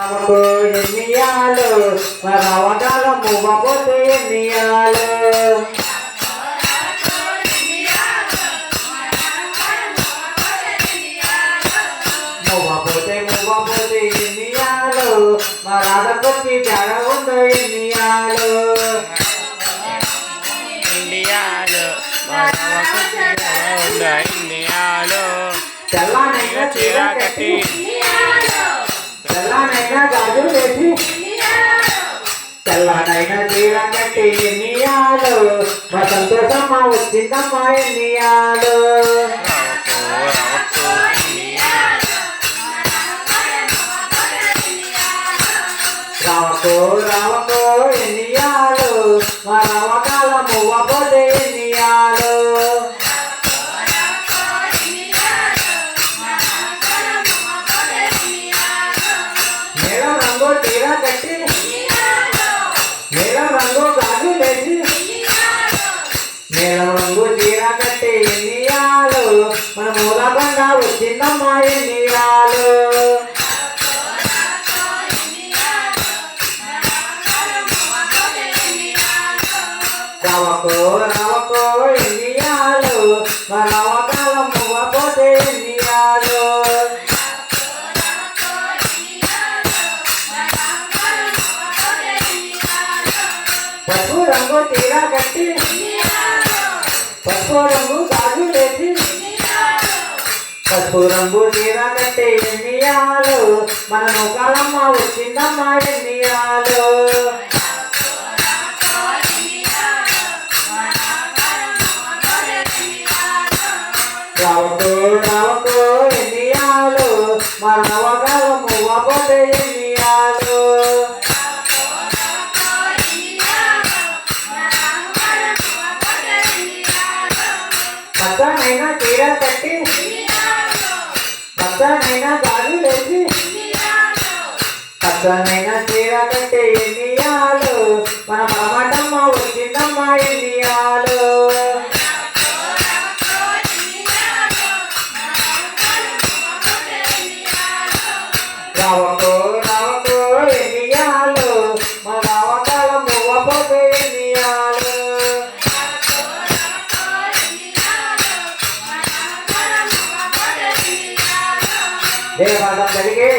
రావకు ఎన్నియాలు రావకాల మువ్వపోతే ఎన్నియాలు మువ్వపోతే ఎన్నియాలు మా రాధకొచ్చి జాగ ఉందో ఎన్నియాలు తెల్లనైనా చీర కట్టి తెల్లనైనా గాజులు వేసి తెల్లనైనా చీర కట్టి ఎన్నియాలు మా సంతోషమ్మా వచ్చిందమ్మా ఎన్నియాలు రావకో రావకో ఎన్నియాలు మా రావకాల మువ్వపోతే ఎన్నియాలు నీలం రంగు చీర కట్టి నీలం రంగు గాజు వేసి నీలం రంగు చీర కట్టి ఎన్నియాలు మన మూలబండ వచ్చిందమ్మా ఎన్నియాలు రావకో రావకో ఎన్నియాలు మా రావకాల మువ్వపోతే ఎన్నియాలు పసుపు రంగు చీర కట్టి పసుపు రంగు గాజు వేసి పసుపు రంగు చీర కట్టి ఎన్నియాలు మన నూకాలమ్మ వచ్చిందమ్మా ఎన్నియాలు రావకో రావకో ఎన్నియాలు మా నవకాల మువ్వపోతే ఎన్నియాలు పచ్చనైనా చీర కట్టి పచ్చనైనా గాజు వేసి పచ్చనైనా చీర కట్టి ఎన్నియాలు మన పరమటమ్మ వచ్చిందమ్మా ఎన్నియాలు రావకో రావకో ఎన్నియాలు మా రావకాల మువ్వపోతే ఎన్నియాలు దేవాదం జరిగే